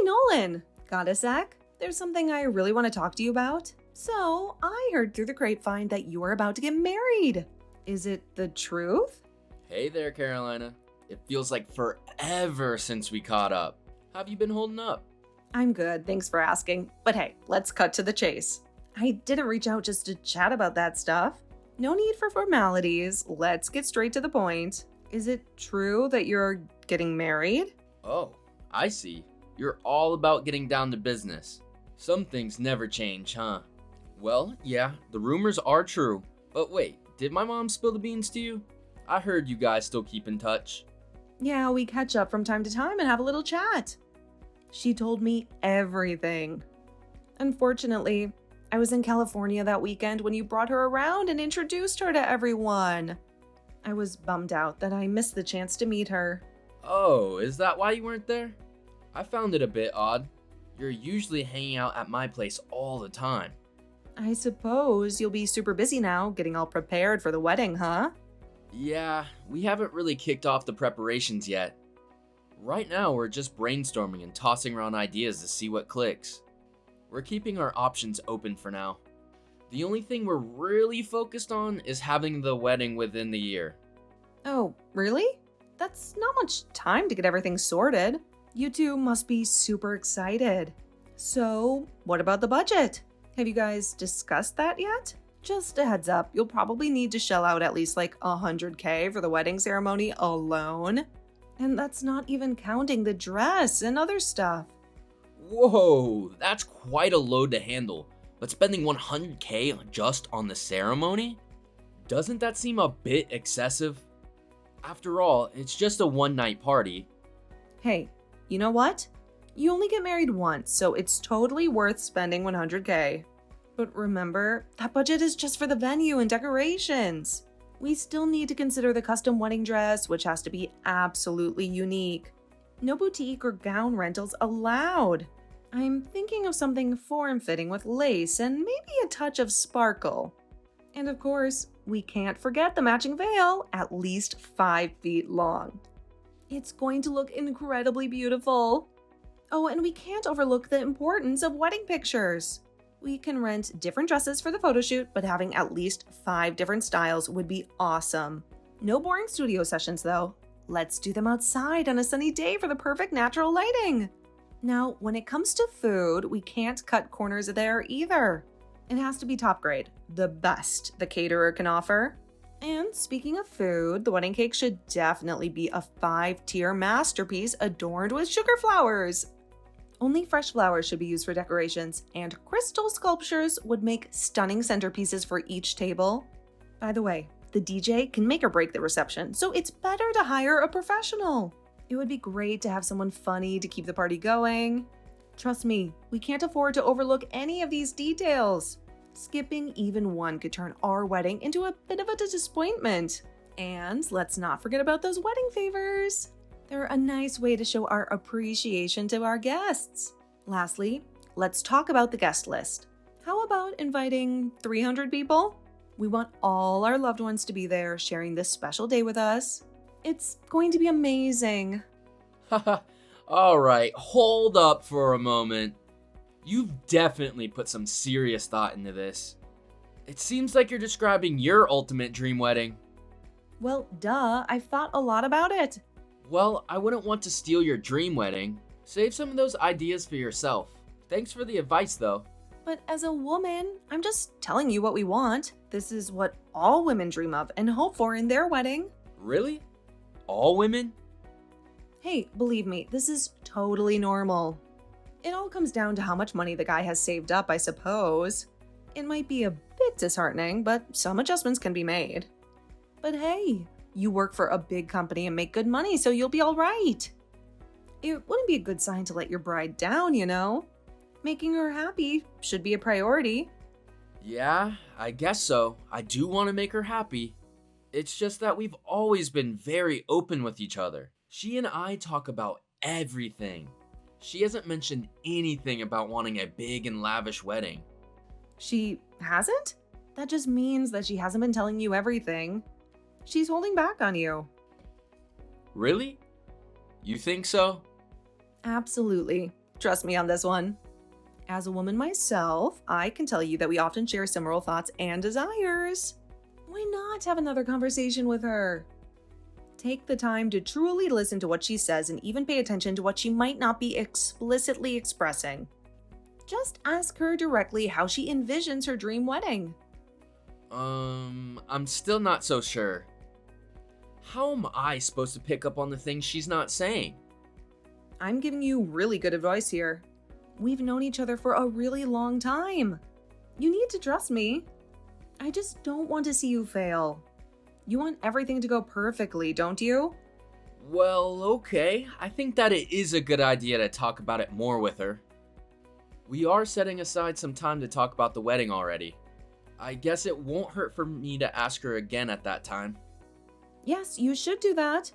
Nolan! Got a sec? There's something I really want to talk to you about. So, I heard through the grapevine that you're about to get married. Is it the truth? Hey there, Carolina. It feels like forever since we caught up. How have you been holding up? I'm good, thanks for asking. But hey, let's cut to the chase. I didn't reach out just to chat about that stuff. No need for formalities. Let's get straight to the point. Is it true that you're getting married? Oh, I see. You're all about getting down to business. Some things never change, huh? Well, yeah, the rumors are true. But wait, did my mom spill the beans to you? I heard you guys still keep in touch. Yeah, we catch up from time to time and have a little chat. She told me everything. Unfortunately, I was in California that weekend when you brought her around and introduced her to everyone. I was bummed out that I missed the chance to meet her. Oh, is that why you weren't there? I found it a bit odd. You're usually hanging out at my place all the time. I suppose you'll be super busy now, getting all prepared for the wedding, huh? Yeah, we haven't really kicked off the preparations yet. Right now, we're just brainstorming and tossing around ideas to see what clicks. We're keeping our options open for now. The only thing we're really focused on is having the wedding within the year. Oh, really? That's not much time to get everything sorted. You two must be super excited. So, what about the budget? Have you guys discussed that yet? Just a heads up, you'll probably need to shell out at least like $100K for the wedding ceremony alone. And that's not even counting the dress and other stuff. Whoa, that's quite a load to handle. But spending $100K just on the ceremony? Doesn't that seem a bit excessive? After all, it's just a one-night party. Hey, you know what? You only get married once, so it's totally worth spending $100K. But remember, that budget is just for the venue and decorations. We still need to consider the custom wedding dress, which has to be absolutely unique. No boutique or gown rentals allowed. I'm thinking of something form-fitting with lace and maybe a touch of sparkle. And of course, we can't forget the matching veil, at least 5 feet long. It's going to look incredibly beautiful. Oh, and we can't overlook the importance of wedding pictures. We can rent different dresses for the photo shoot, but having at least 5 different styles would be awesome. No boring studio sessions though. Let's do them outside on a sunny day for the perfect natural lighting. Now, when it comes to food, we can't cut corners there either. It has to be top grade, the best the caterer can offer. And speaking of food, the wedding cake should definitely be a 5-tier masterpiece adorned with sugar flowers. Only fresh flowers should be used for decorations, and crystal sculptures would make stunning centerpieces for each table. By the way, the DJ can make or break the reception, so it's better to hire a professional. It would be great to have someone funny to keep the party going. Trust me, we can't afford to overlook any of these details. Skipping even one could turn our wedding into a bit of a disappointment. And let's not forget about those wedding favors. They're a nice way to show our appreciation to our guests. Lastly, let's talk about the guest list. How about inviting 300 people? We want all our loved ones to be there sharing this special day with us. It's going to be amazing. Haha, alright, hold up for a moment. You've definitely put some serious thought into this. It seems like you're describing your ultimate dream wedding. Well, duh, I've thought a lot about it. Well, I wouldn't want to steal your dream wedding. Save some of those ideas for yourself. Thanks for the advice, though. But as a woman, I'm just telling you what we want. This is what all women dream of and hope for in their wedding. Really? All women? Hey, believe me, this is totally normal. It all comes down to how much money the guy has saved up, I suppose. It might be a bit disheartening, but some adjustments can be made. But hey, you work for a big company and make good money, so you'll be all right. It wouldn't be a good sign to let your bride down, you know? Making her happy should be a priority. Yeah, I guess so. I do want to make her happy. It's just that we've always been very open with each other. She and I talk about everything. She hasn't mentioned anything about wanting a big and lavish wedding. She hasn't? That just means that she hasn't been telling you everything. She's holding back on you. Really? You think so? Absolutely. Trust me on this one. As a woman myself, I can tell you that we often share similar thoughts and desires. Why not have another conversation with her? Take the time to truly listen to what she says and even pay attention to what she might not be explicitly expressing. Just ask her directly how she envisions her dream wedding. I'm still not so sure. How am I supposed to pick up on the things she's not saying? I'm giving you really good advice here. We've known each other for a really long time. You need to trust me. I just don't want to see you fail. You want everything to go perfectly, don't you? Well, okay. I think that it is a good idea to talk about it more with her. We are setting aside some time to talk about the wedding already. I guess it won't hurt for me to ask her again at that time. Yes, you should do that.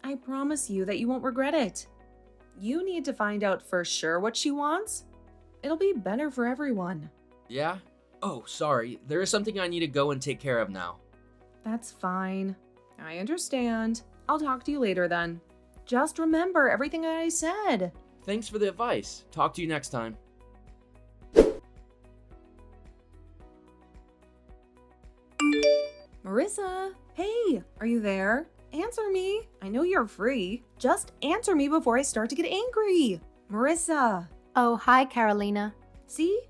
I promise you that you won't regret it. You need to find out for sure what she wants. It'll be better for everyone. Yeah? Oh, sorry. There is something I need to go and take care of now. That's fine. I understand. I'll talk to you later then. Just remember everything that I said. Thanks for the advice. Talk to you next time. Marissa, hey, are you there? Answer me. I know you're free. Just answer me before I start to get angry. Marissa. Oh, hi, Carolina. See?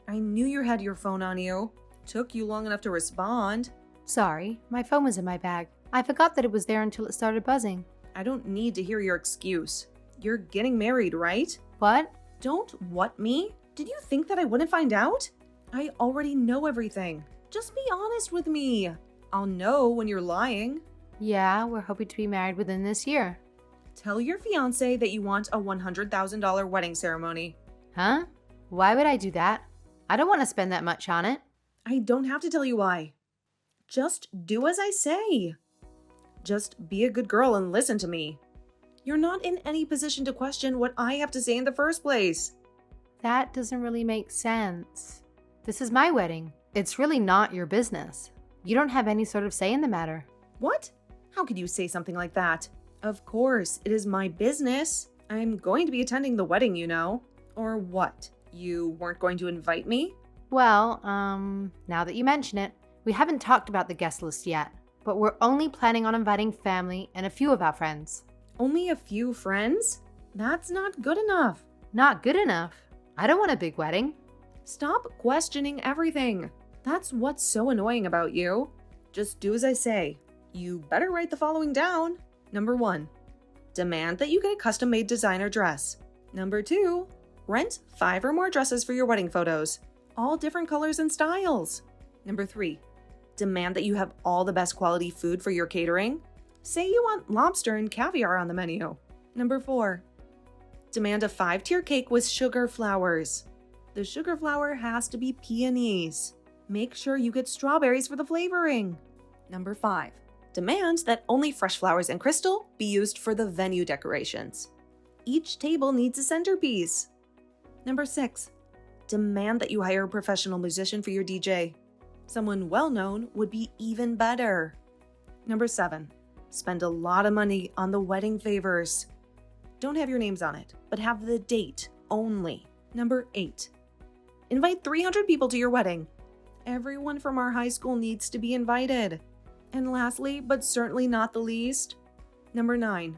I knew you had your phone on you. Took you long enough to respond. Sorry, my phone was in my bag. I forgot that it was there until it started buzzing. I don't need to hear your excuse. You're getting married, right? What? Don't what me? Did you think that I wouldn't find out? I already know everything. Just be honest with me. I'll know when you're lying. Yeah, we're hoping to be married within this year. Tell your fiancé that you want a $100,000 wedding ceremony. Huh? Why would I do that? I don't want to spend that much on it. I don't have to tell you why. Just do as I say. Just be a good girl and listen to me. You're not in any position to question what I have to say in the first place. That doesn't really make sense. This is my wedding. It's really not your business. You don't have any sort of say in the matter. What? How could you say something like that? Of course, it is my business. I'm going to be attending the wedding, you know. Or what? You weren't going to invite me? Well, now that you mention it, we haven't talked about the guest list yet, but we're only planning on inviting family and a few of our friends. Only a few friends? That's not good enough. Not good enough? I don't want a big wedding. Stop questioning everything. That's what's so annoying about you. Just do as I say. You better write the following down. Number 1, demand that you get a custom-made designer dress. Number 2, rent 5 or more dresses for your wedding photos, all different colors and styles. Number 3, demand that you have all the best quality food for your catering. Say you want lobster and caviar on the menu. Number 4, demand a 5-tier cake with sugar flowers. The sugar flower has to be peonies. Make sure you get strawberries for the flavoring. Number 5, demand that only fresh flowers and crystal be used for the venue decorations. Each table needs a centerpiece. Number 6, demand that you hire a professional musician for your DJ. Someone well-known would be even better. Number 7, spend a lot of money on the wedding favors. Don't have your names on it, but have the date only. Number 8, invite 300 people to your wedding. Everyone from our high school needs to be invited. And lastly, but certainly not the least, number 9,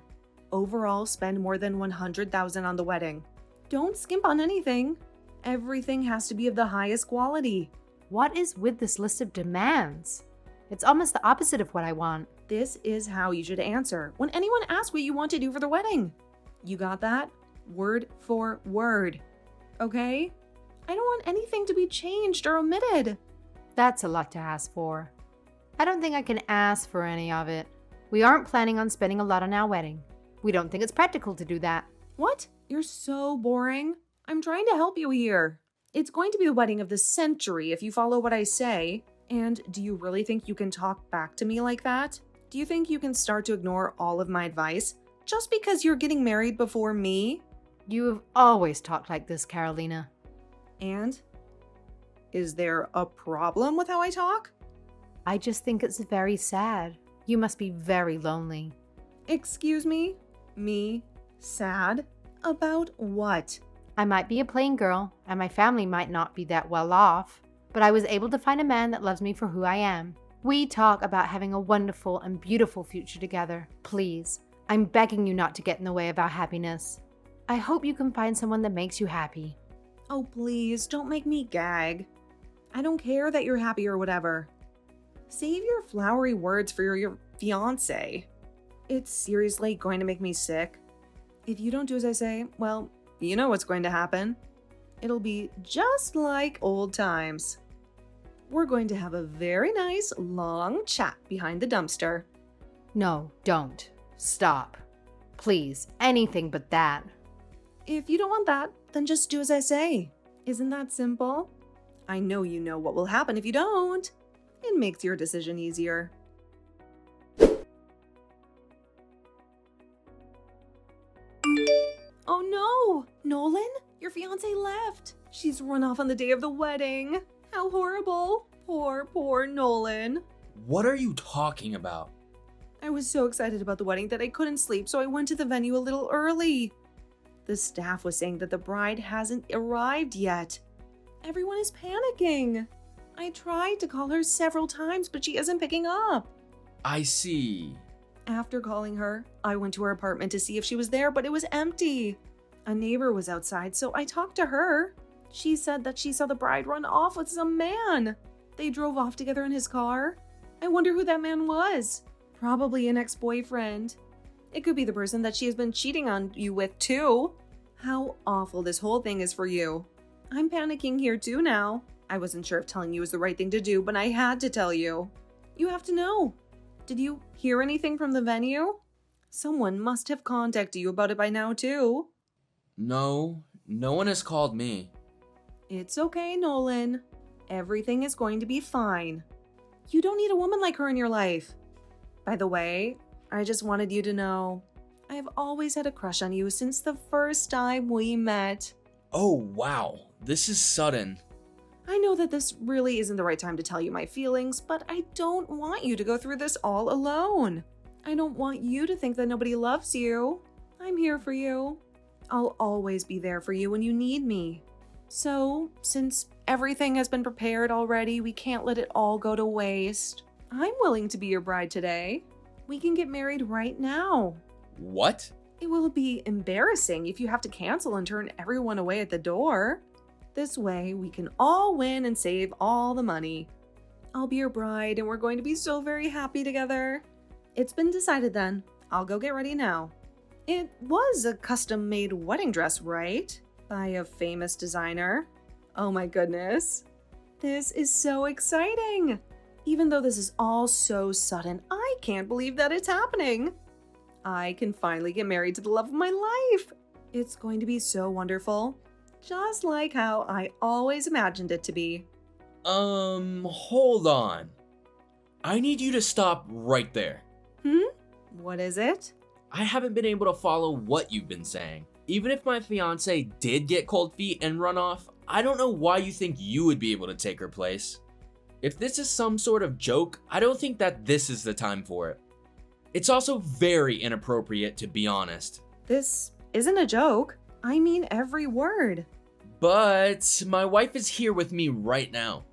overall spend more than $100,000 on the wedding. Don't skimp on anything. Everything has to be of the highest quality. What is with this list of demands? It's almost the opposite of what I want. This is how you should answer when anyone asks what you want to do for the wedding. You got that? Word for word. Okay? I don't want anything to be changed or omitted. That's a lot to ask for. I don't think I can ask for any of it. We aren't planning on spending a lot on our wedding. We don't think it's practical to do that. What? You're so boring. I'm trying to help you here. It's going to be the wedding of the century if you follow what I say. And do you really think you can talk back to me like that? Do you think you can start to ignore all of my advice just because you're getting married before me? You have always talked like this, Carolina. And? Is there a problem with how I talk? I just think it's very sad. You must be very lonely. Excuse me? Me? Sad? About what? I might be a plain girl, and my family might not be that well off, but I was able to find a man that loves me for who I am. We talk about having a wonderful and beautiful future together. Please, I'm begging you not to get in the way of our happiness. I hope you can find someone that makes you happy. Oh, please, don't make me gag. I don't care that you're happy or whatever. Save your flowery words for your fiancé. It's seriously going to make me sick. If you don't do as I say, well, you know what's going to happen. It'll be just like old times. We're going to have a very nice, long chat behind the dumpster. No, don't. Stop. Please, anything but that. If you don't want that, then just do as I say. Isn't that simple? I know you know what will happen if you don't. It makes your decision easier. Oh no! Nolan? Your fiancée left. She's run off on the day of the wedding. How horrible. Poor Nolan. What are you talking about? I was so excited about the wedding that I couldn't sleep, so I went to the venue a little early. The staff was saying that the bride hasn't arrived yet. Everyone is panicking. I tried to call her several times, but she isn't picking up. I see. After calling her, I went to her apartment to see if she was there, but it was empty. A neighbor was outside, so I talked to her. She said that she saw the bride run off with some man. They drove off together in his car. I wonder who that man was. Probably an ex-boyfriend. It could be the person that she has been cheating on you with, too. How awful this whole thing is for you. I'm panicking here, too, now. I wasn't sure if telling you was the right thing to do, but I had to tell you. You have to know. Did you hear anything from the venue? Someone must have contacted you about it by now, too. No one has called me. It's okay, Nolan. Everything is going to be fine. You don't need a woman like her in your life. By the way, I just wanted you to know, I've always had a crush on you since the first time we met. Oh wow, this is sudden. I know that this really isn't the right time to tell you my feelings, but I don't want you to go through this all alone. I don't want you to think that nobody loves you. I'm here for you. I'll always be there for you when you need me. So, since everything has been prepared already, we can't let it all go to waste. I'm willing to be your bride today. We can get married right now. What? It will be embarrassing if you have to cancel and turn everyone away at the door. This way, we can all win and save all the money. I'll be your bride and we're going to be so very happy together. It's been decided then. I'll go get ready now. It was a custom-made wedding dress, right? By a famous designer. Oh my goodness. This is so exciting. Even though this is all so sudden, I can't believe that it's happening. I can finally get married to the love of my life. It's going to be so wonderful. Just like how I always imagined it to be. Hold on. I need you to stop right there. What is it? I haven't been able to follow what you've been saying. Even if my fiancé did get cold feet and run off, I don't know why you think you would be able to take her place. If this is some sort of joke, I don't think that this is the time for it. It's also very inappropriate, to be honest. This isn't a joke. I mean every word. But my wife is here with me right now.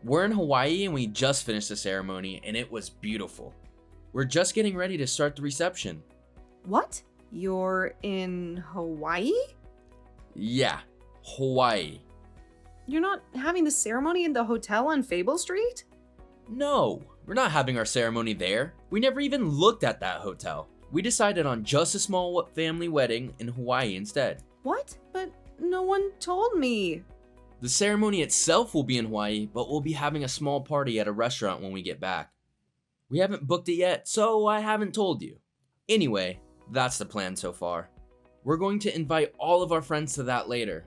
We're in Hawaii and we just finished the ceremony and it was beautiful. We're just getting ready to start the reception. What? You're in Hawaii? Yeah, Hawaii. You're not having the ceremony in the hotel on Fable Street? No, we're not having our ceremony there. We never even looked at that hotel. We decided on just a small family wedding in Hawaii instead. What? But no one told me. The ceremony itself will be in Hawaii, but we'll be having a small party at a restaurant when we get back. We haven't booked it yet, so I haven't told you. Anyway, that's the plan so far. We're going to invite all of our friends to that later.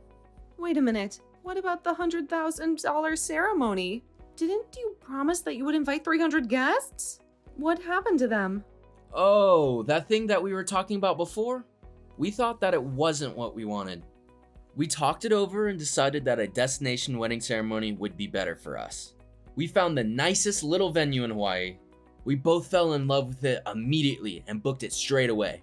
Wait a minute. What about the $100,000 ceremony? Didn't you promise that you would invite 300 guests? What happened to them? Oh, that thing that we were talking about before? We thought that it wasn't what we wanted. We talked it over and decided that a destination wedding ceremony would be better for us. We found the nicest little venue in Hawaii. We both fell in love with it immediately and booked it straight away.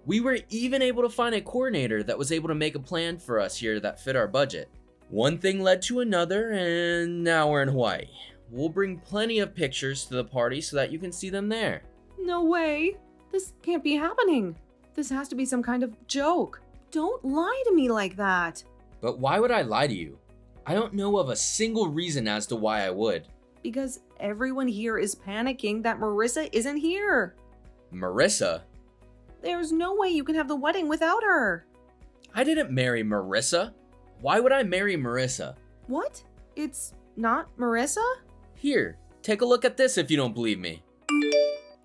We were even able to find a coordinator that was able to make a plan for us here that fit our budget. One thing led to another, and now we're in Hawaii. We'll bring plenty of pictures to the party so that you can see them there. No way. This can't be happening. This has to be some kind of joke. Don't lie to me like that. But why would I lie to you? I don't know of a single reason as to why I would. Because everyone here is panicking that Marissa isn't here. Marissa? There's no way you can have the wedding without her. I didn't marry Marissa. Why would I marry Marissa? What? It's not Marissa? Here, take a look at this if you don't believe me.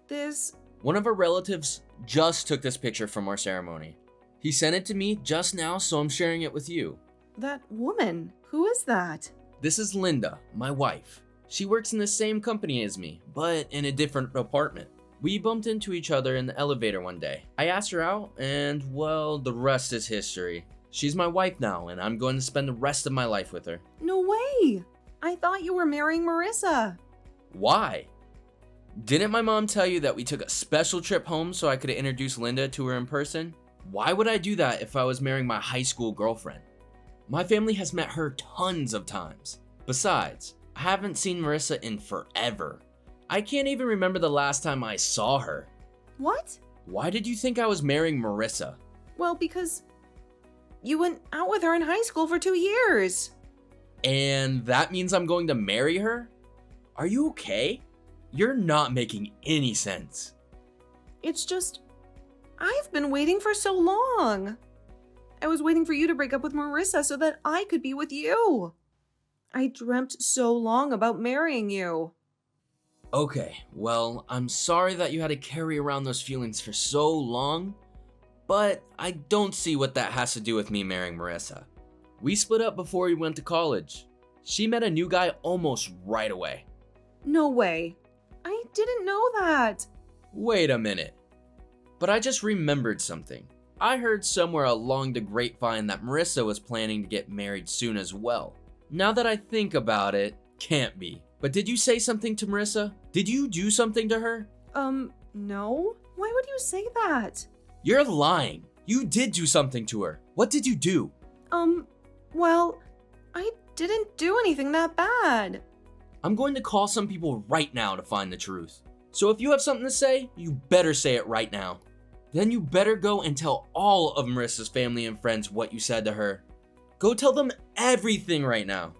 This... One of our relatives just took this picture from our ceremony. He sent it to me just now, so I'm sharing it with you. That woman. Who is that? This is Linda, my wife. She works in the same company as me, but in a different department. We bumped into each other in the elevator one day. I asked her out, and well, the rest is history. She's my wife now, and I'm going to spend the rest of my life with her. No way! I thought you were marrying Marissa. Why? Didn't my mom tell you that we took a special trip home so I could introduce Linda to her in person? Why would I do that if I was marrying my high school girlfriend? My family has met her tons of times. Besides, I haven't seen Marissa in forever. I can't even remember the last time I saw her. What? Why did you think I was marrying Marissa? Well, because you went out with her in high school for 2 years. And that means I'm going to marry her? Are you okay? You're not making any sense. It's just, I've been waiting for so long. I was waiting for you to break up with Marissa so that I could be with you. I dreamt so long about marrying you. Okay, well, I'm sorry that you had to carry around those feelings for so long, but I don't see what that has to do with me marrying Marissa. We split up before we went to college. She met a new guy almost right away. No way. I didn't know that. Wait a minute. But I just remembered something. I heard somewhere along the grapevine that Marissa was planning to get married soon as well. Now that I think about it, can't be. But did you say something to Marissa? Did you do something to her? No? Why would you say that? You're lying. You did do something to her. What did you do? Well, I didn't do anything that bad. I'm going to call some people right now to find the truth. So if you have something to say, you better say it right now. Then you better go and tell all of Marissa's family and friends what you said to her. Go tell them everything right now.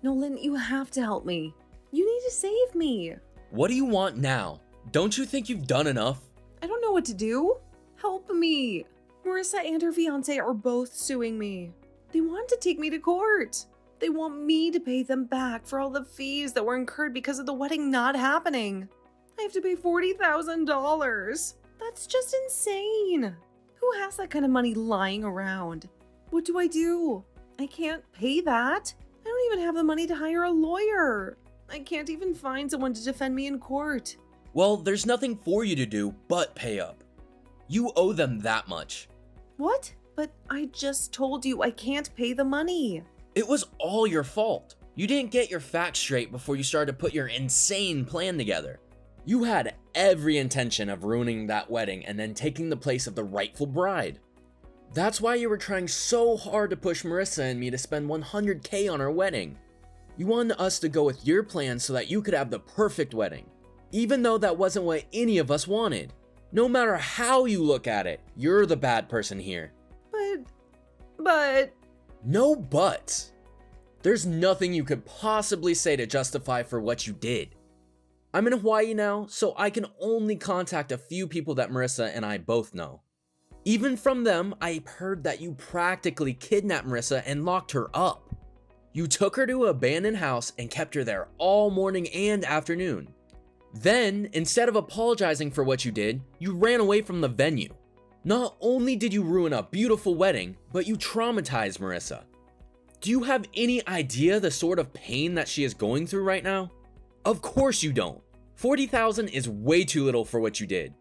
Nolan, you have to help me. You need to save me. What do you want now? Don't you think you've done enough? I don't know what to do. Help me. Marissa and her fiancé are both suing me. They want to take me to court. They want me to pay them back for all the fees that were incurred because of the wedding not happening. I have to pay $40,000. That's just insane. Who has that kind of money lying around? What do? I can't pay that. I don't even have the money to hire a lawyer. I can't even find someone to defend me in court. Well, there's nothing for you to do but pay up. You owe them that much. What? But I just told you I can't pay the money. It was all your fault. You didn't get your facts straight before you started to put your insane plan together. You had every intention of ruining that wedding and then taking the place of the rightful bride. That's why you were trying so hard to push Marissa and me to spend $100K on our wedding. You wanted us to go with your plan so that you could have the perfect wedding, even though that wasn't what any of us wanted. No matter how you look at it, you're the bad person here. But... No buts. There's nothing you could possibly say to justify for what you did. I'm in Hawaii now, so I can only contact a few people that Marissa and I both know. Even from them, I heard that you practically kidnapped Marissa and locked her up. You took her to an abandoned house and kept her there all morning and afternoon. Then, instead of apologizing for what you did, you ran away from the venue. Not only did you ruin a beautiful wedding, but you traumatized Marissa. Do you have any idea the sort of pain that she is going through right now? Of course you don't. $40,000 is way too little for what you did.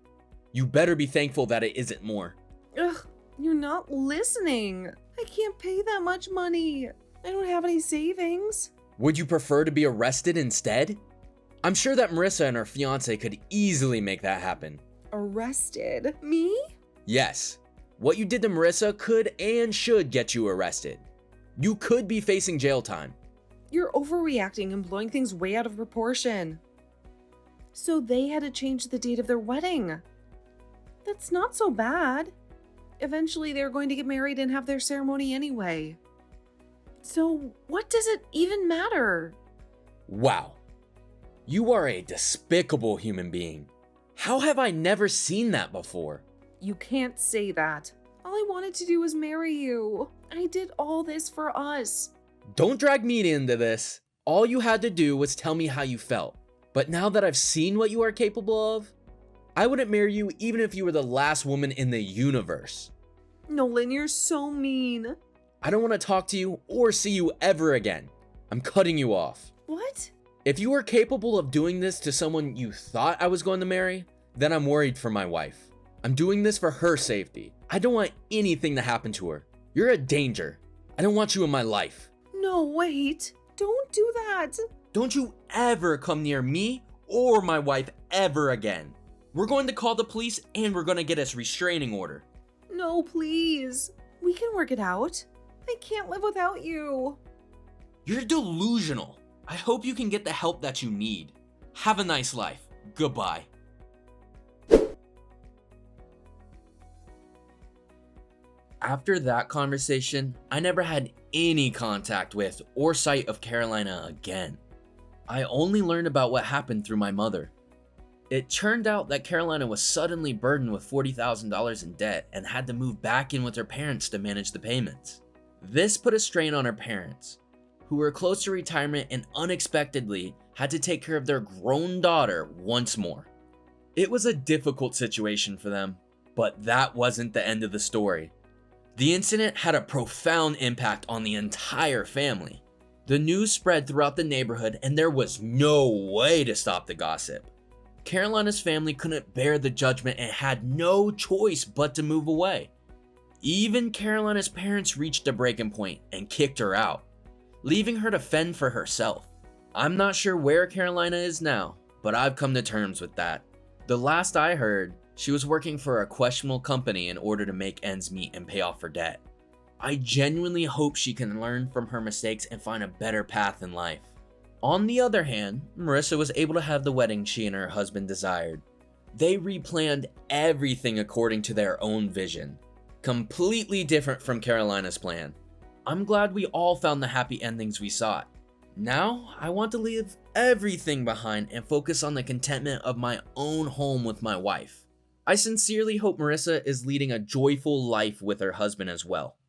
You better be thankful that it isn't more. Ugh, you're not listening. I can't pay that much money. I don't have any savings. Would you prefer to be arrested instead? I'm sure that Marissa and her fiancé could easily make that happen. Arrested? Me? Yes, what you did to Marissa could and should get you arrested. You could be facing jail time. You're overreacting and blowing things way out of proportion. So they had to change the date of their wedding. That's not so bad. Eventually, they're going to get married and have their ceremony anyway. So, what does it even matter? Wow. You are a despicable human being. How have I never seen that before? You can't say that. All I wanted to do was marry you. I did all this for us. Don't drag me into this. All you had to do was tell me how you felt. But now that I've seen what you are capable of, I wouldn't marry you even if you were the last woman in the universe. Nolan, you're so mean. I don't want to talk to you or see you ever again. I'm cutting you off. What? If you were capable of doing this to someone you thought I was going to marry, then I'm worried for my wife. I'm doing this for her safety. I don't want anything to happen to her. You're a danger. I don't want you in my life. No, wait. Don't do that. Don't you ever come near me or my wife ever again. We're going to call the police and we're going to get a restraining order. No, please. We can work it out. I can't live without you. You're delusional. I hope you can get the help that you need. Have a nice life. Goodbye. After that conversation, I never had any contact with or sight of Carolina again. I only learned about what happened through my mother. It turned out that Carolina was suddenly burdened with $40,000 in debt and had to move back in with her parents to manage the payments. This put a strain on her parents, who were close to retirement and unexpectedly had to take care of their grown daughter once more. It was a difficult situation for them, but that wasn't the end of the story. The incident had a profound impact on the entire family. The news spread throughout the neighborhood and there was no way to stop the gossip. Carolina's family couldn't bear the judgment and had no choice but to move away. Even Carolina's parents reached a breaking point and kicked her out, leaving her to fend for herself. I'm not sure where Carolina is now, but I've come to terms with that. The last I heard, she was working for a questionable company in order to make ends meet and pay off her debt. I genuinely hope she can learn from her mistakes and find a better path in life. On the other hand, Marissa was able to have the wedding she and her husband desired. They replanned everything according to their own vision, completely different from Carolina's plan. I'm glad we all found the happy endings we sought. Now, I want to leave everything behind and focus on the contentment of my own home with my wife. I sincerely hope Marissa is leading a joyful life with her husband as well.